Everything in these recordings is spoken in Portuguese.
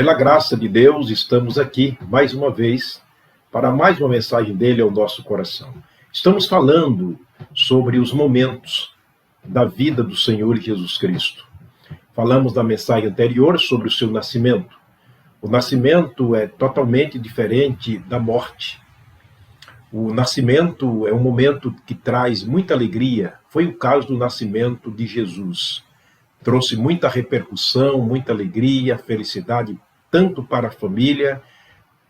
Pela graça de Deus, estamos aqui mais uma vez para mais uma mensagem dele ao nosso coração. Estamos falando sobre os momentos da vida do Senhor Jesus Cristo. Falamos na mensagem anterior sobre o seu nascimento. O nascimento é totalmente diferente da morte. O nascimento é um momento que traz muita alegria. Foi o caso do nascimento de Jesus. Trouxe muita repercussão, muita alegria, felicidade, tanto para a família,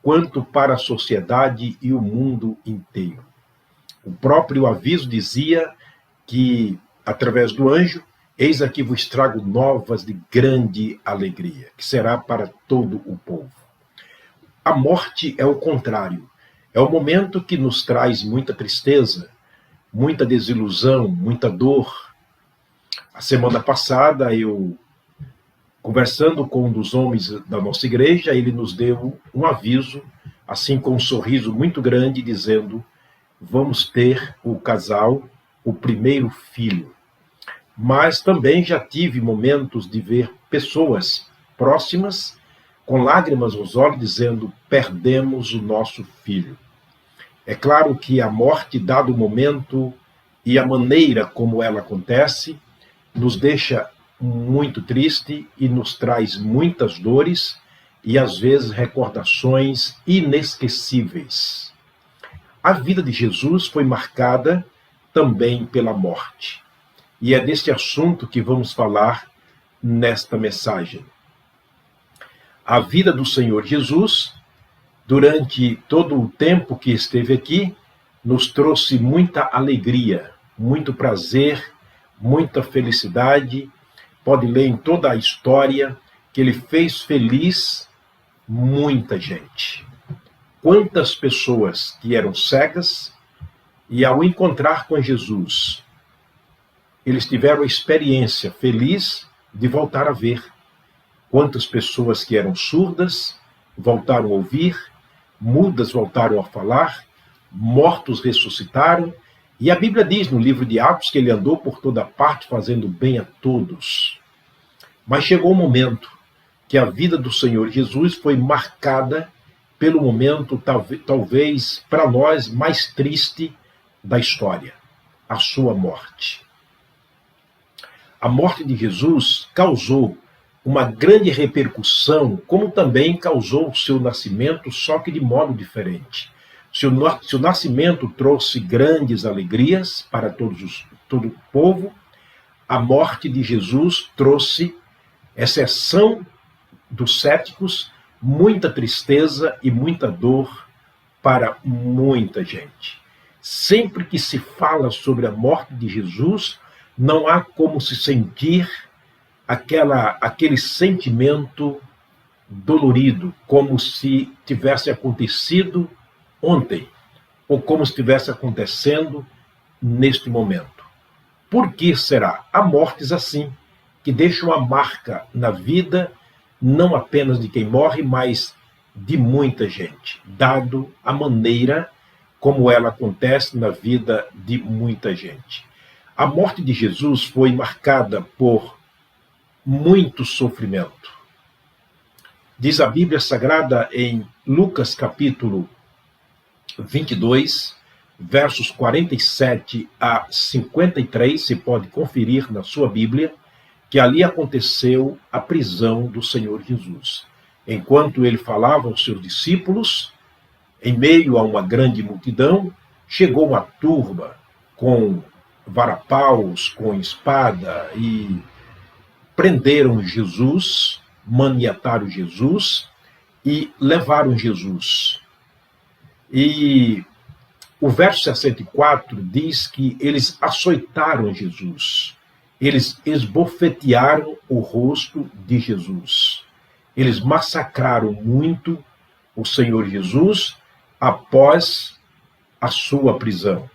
quanto para a sociedade e o mundo inteiro. O próprio aviso dizia que, através do anjo, eis aqui vos trago novas de grande alegria, que será para todo o povo. A morte é o contrário. É o momento que nos traz muita tristeza, muita desilusão, muita dor. A semana passada, eu, conversando com um dos homens da nossa igreja, ele nos deu um aviso, assim com um sorriso muito grande, dizendo: vamos ter o casal, o primeiro filho. Mas também já tive momentos de ver pessoas próximas, com lágrimas nos olhos, dizendo: perdemos o nosso filho. É claro que a morte, dado o momento e a maneira como ela acontece, nos deixa muito triste e nos traz muitas dores e, às vezes, recordações inesquecíveis. A vida de Jesus foi marcada também pela morte. E é deste assunto que vamos falar nesta mensagem. A vida do Senhor Jesus, durante todo o tempo que esteve aqui, nos trouxe muita alegria, muito prazer, muita felicidade. Pode ler em toda a história que ele fez feliz muita gente. Quantas pessoas que eram cegas e, ao encontrar com Jesus, eles tiveram a experiência feliz de voltar a ver. Quantas pessoas que eram surdas voltaram a ouvir, mudas voltaram a falar, mortos ressuscitaram. E a Bíblia diz no livro de Atos que ele andou por toda parte fazendo bem a todos. Mas chegou o momento que a vida do Senhor Jesus foi marcada pelo momento, talvez para nós, mais triste da história: a sua morte. A morte de Jesus causou uma grande repercussão, como também causou o seu nascimento, só que de modo diferente. Seu nascimento trouxe grandes alegrias para todo o povo. A morte de Jesus trouxe exceção dos céticos, muita tristeza e muita dor para muita gente. Sempre que se fala sobre a morte de Jesus, não há como se sentir aquele sentimento dolorido, como se tivesse acontecido ontem, ou como se estivesse acontecendo neste momento. Por que será? Há mortes assim, que deixam a marca na vida, não apenas de quem morre, mas de muita gente, dado a maneira como ela acontece na vida de muita gente. A morte de Jesus foi marcada por muito sofrimento. Diz a Bíblia Sagrada em Lucas capítulo 22, versos 47 a 53, você pode conferir na sua Bíblia, que ali aconteceu a prisão do Senhor Jesus. Enquanto ele falava aos seus discípulos, em meio a uma grande multidão, chegou uma turba com varapaus, com espada, e prenderam Jesus, maniataram Jesus e levaram Jesus. E o verso 64 diz que eles açoitaram Jesus. Eles esbofetearam o rosto de Jesus. Eles massacraram muito o Senhor Jesus após a sua prisão.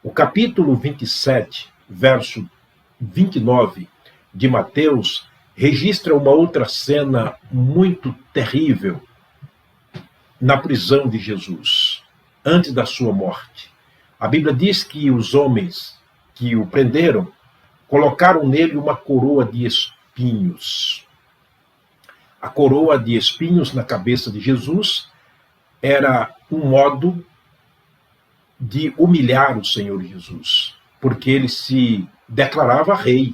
O capítulo 27, verso 29 de Mateus, registra uma outra cena muito terrível na prisão de Jesus, antes da sua morte. A Bíblia diz que os homens que o prenderam colocaram nele uma coroa de espinhos. A coroa de espinhos na cabeça de Jesus era um modo de humilhar o Senhor Jesus, porque ele se declarava rei.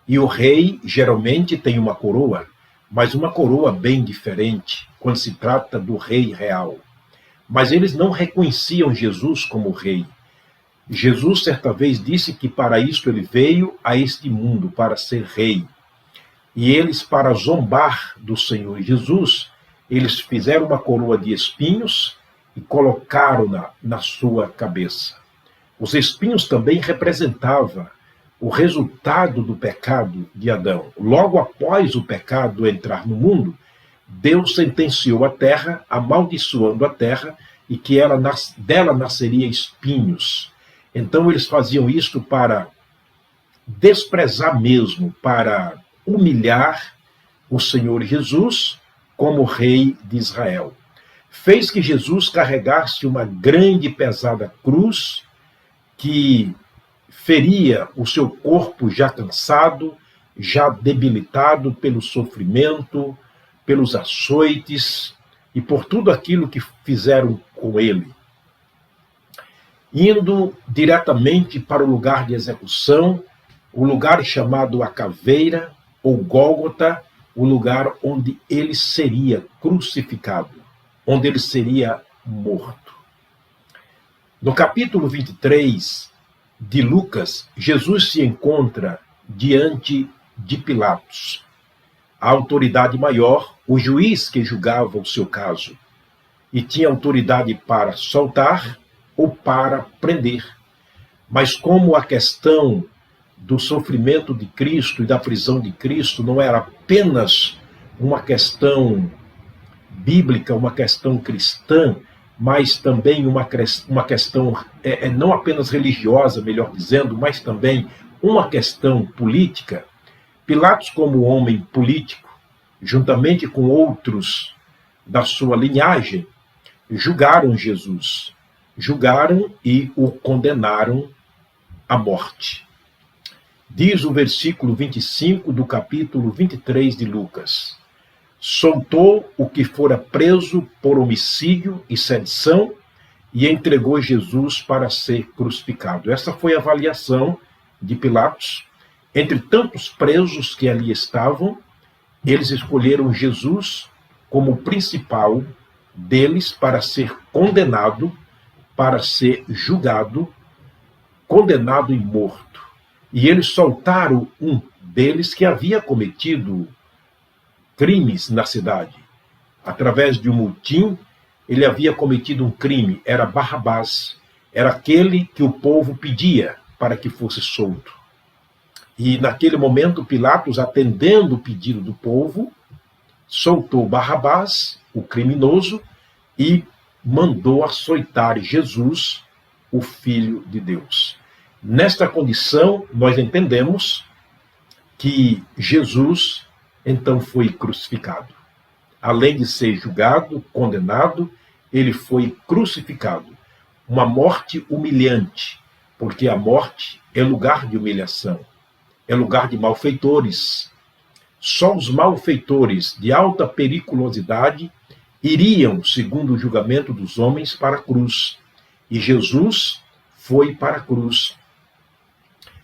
E o rei geralmente tem uma coroa, mas uma coroa bem diferente quando se trata do rei real. Mas eles não reconheciam Jesus como rei. Jesus certa vez disse que para isto ele veio a este mundo, para ser rei. E eles, para zombar do Senhor Jesus, eles fizeram uma coroa de espinhos e colocaram-na na sua cabeça. Os espinhos também representavam o resultado do pecado de Adão. Logo após o pecado entrar no mundo, Deus sentenciou a terra, amaldiçoando a terra, e que dela nasceria espinhos. Então eles faziam isto para desprezar mesmo, para humilhar o Senhor Jesus como rei de Israel. Fez que Jesus carregasse uma grande e pesada cruz que feria o seu corpo já cansado, já debilitado pelo sofrimento, pelos açoites e por tudo aquilo que fizeram com ele. Indo diretamente para o lugar de execução, o lugar chamado a Caveira, ou Gólgota, o lugar onde ele seria crucificado, onde ele seria morto. No capítulo 23 de Lucas, Jesus se encontra diante de Pilatos, a autoridade maior, o juiz que julgava o seu caso, e tinha autoridade para soltar ou para prender. Mas como a questão do sofrimento de Cristo e da prisão de Cristo não era apenas uma questão bíblica, uma questão cristã, mas também uma questão não apenas religiosa, melhor dizendo, mas também uma questão política, Pilatos, como homem político, juntamente com outros da sua linhagem, julgaram Jesus, julgaram e o condenaram à morte. Diz o versículo 25 do capítulo 23 de Lucas: soltou o que fora preso por homicídio e sedição e entregou Jesus para ser crucificado. Essa foi a avaliação de Pilatos. Entre tantos presos que ali estavam, eles escolheram Jesus como o principal deles para ser condenado, para ser julgado, condenado e morto. E eles soltaram um deles que havia cometido crimes na cidade. Através de um mutim, ele havia cometido um crime, era Barrabás, era aquele que o povo pedia para que fosse solto. E naquele momento, Pilatos, atendendo o pedido do povo, soltou Barrabás, o criminoso, e mandou açoitar Jesus, o Filho de Deus. Nesta condição, nós entendemos que Jesus então foi crucificado. Além de ser julgado, condenado, ele foi crucificado. Uma morte humilhante, porque a morte é lugar de humilhação, é lugar de malfeitores. Só os malfeitores de alta periculosidade iriam, segundo o julgamento dos homens, para a cruz. E Jesus foi para a cruz,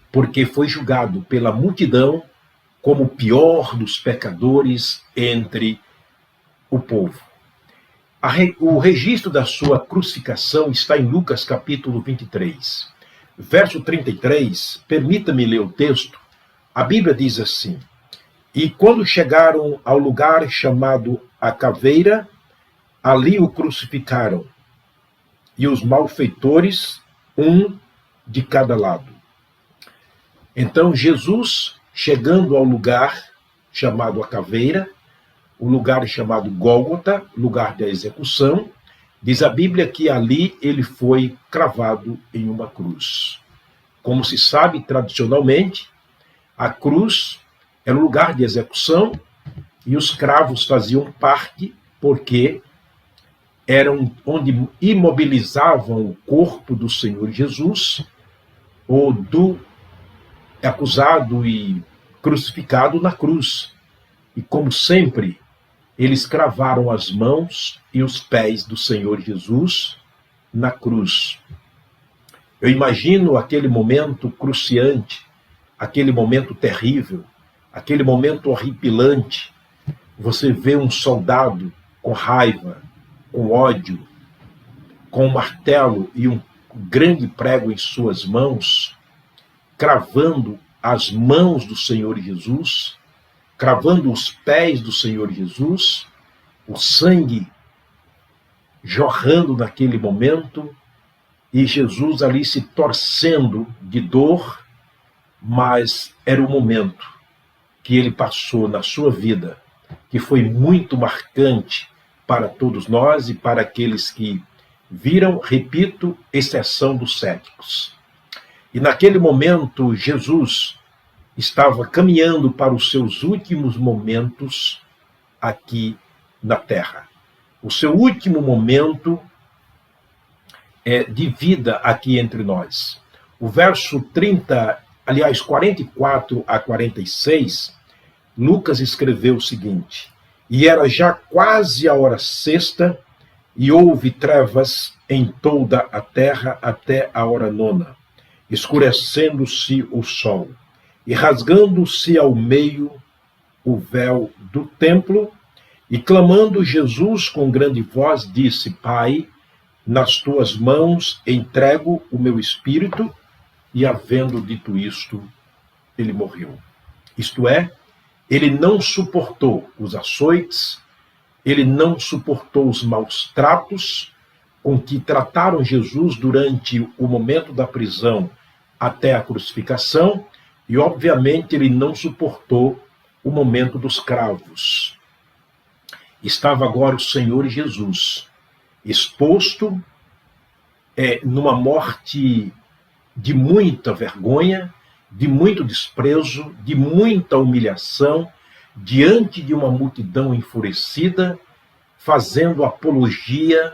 porque foi julgado pela multidão como o pior dos pecadores entre o povo. O registro da sua crucificação está em Lucas capítulo 23. Verso 33, permita-me ler o texto. A Bíblia diz assim: e quando chegaram ao lugar chamado a Caveira, ali o crucificaram, e os malfeitores, um de cada lado. Então Jesus, chegando ao lugar chamado a Caveira, o lugar chamado Gólgota, lugar da execução, diz a Bíblia que ali ele foi cravado em uma cruz. Como se sabe tradicionalmente, a cruz era o lugar de execução e os cravos faziam parte porque eram onde imobilizavam o corpo do Senhor Jesus ou do acusado e crucificado na cruz. E como sempre, eles cravaram as mãos e os pés do Senhor Jesus na cruz. Eu imagino aquele momento cruciante, aquele momento terrível, aquele momento horripilante. Você vê um soldado com raiva, com ódio, com um martelo e um grande prego em suas mãos, cravando as mãos do Senhor Jesus, cravando os pés do Senhor Jesus, o sangue jorrando naquele momento, e Jesus ali se torcendo de dor, mas era o momento que ele passou na sua vida, que foi muito marcante para todos nós e para aqueles que viram, repito, exceção dos céticos. E naquele momento, Jesus estava caminhando para os seus últimos momentos aqui na Terra. O seu último momento de vida aqui entre nós. O verso 44 a 46, Lucas escreveu o seguinte: e era já quase a hora sexta, e houve trevas em toda a terra até a hora nona, escurecendo-se o sol, e rasgando-se ao meio o véu do templo, e clamando Jesus com grande voz, disse: Pai, nas tuas mãos entrego o meu espírito. E havendo dito isto, ele morreu. Isto é, ele não suportou os açoites, ele não suportou os maus tratos com que trataram Jesus durante o momento da prisão até a crucificação, e obviamente ele não suportou o momento dos cravos. Estava agora o Senhor Jesus exposto numa morte de muita vergonha, de muito desprezo, de muita humilhação, diante de uma multidão enfurecida, fazendo apologia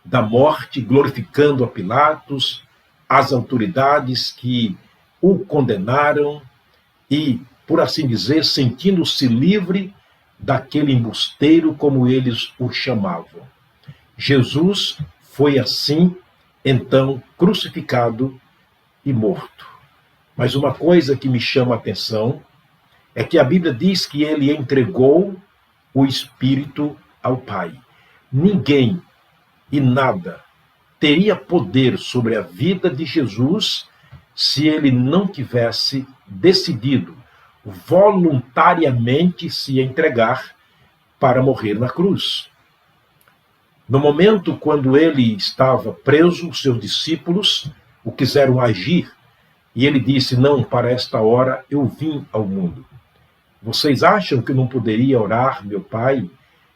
da morte, glorificando a Pilatos, as autoridades que o condenaram e, por assim dizer, sentindo-se livre daquele embusteiro, como eles o chamavam. Jesus foi assim, então, crucificado e morto. Mas uma coisa que me chama a atenção é que a Bíblia diz que ele entregou o Espírito ao Pai. Ninguém e nada teria poder sobre a vida de Jesus se ele não tivesse decidido voluntariamente se entregar para morrer na cruz. No momento quando ele estava preso, os seus discípulos o quiseram agir, e ele disse: não, para esta hora eu vim ao mundo. Vocês acham que eu não poderia orar, meu Pai,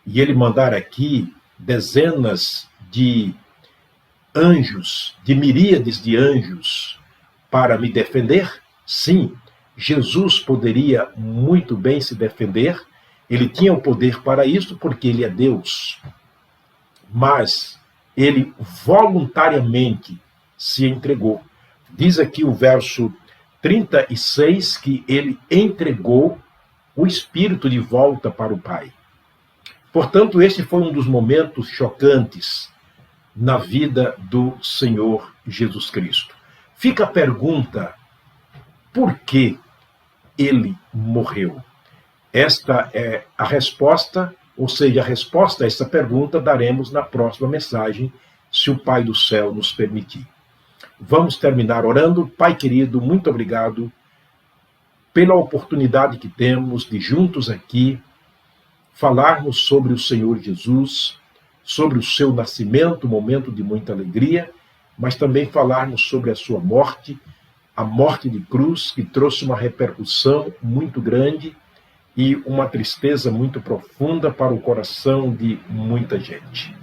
e ele mandar aqui dezenas de anjos, de miríades de anjos, para me defender? Sim, Jesus poderia muito bem se defender, ele tinha o poder para isso, porque ele é Deus. Mas ele voluntariamente se entregou. Diz aqui o verso 36 que ele entregou o Espírito de volta para o Pai. Portanto, esse foi um dos momentos chocantes na vida do Senhor Jesus Cristo. Fica a pergunta: por que ele morreu? Esta é a resposta, ou seja, a resposta a essa pergunta daremos na próxima mensagem, se o Pai do céu nos permitir. Vamos terminar orando. Pai querido, muito obrigado pela oportunidade que temos de juntos aqui falarmos sobre o Senhor Jesus, sobre o seu nascimento, momento de muita alegria, mas também falarmos sobre a sua morte, a morte de cruz, que trouxe uma repercussão muito grande e uma tristeza muito profunda para o coração de muita gente.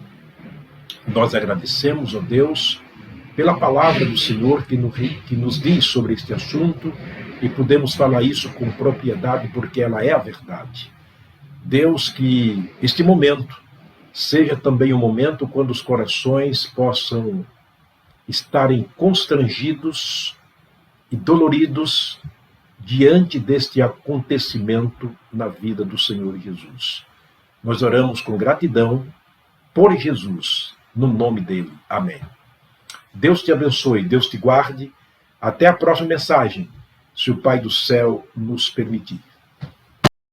Nós agradecemos, ó Deus, pela palavra do Senhor que nos diz sobre este assunto, e podemos falar isso com propriedade porque ela é a verdade. Deus, que este momento seja também um momento quando os corações possam estarem constrangidos e doloridos diante deste acontecimento na vida do Senhor Jesus. Nós oramos com gratidão por Jesus, no nome dele. Amém. Deus te abençoe, Deus te guarde. Até a próxima mensagem, se o Pai do céu nos permitir.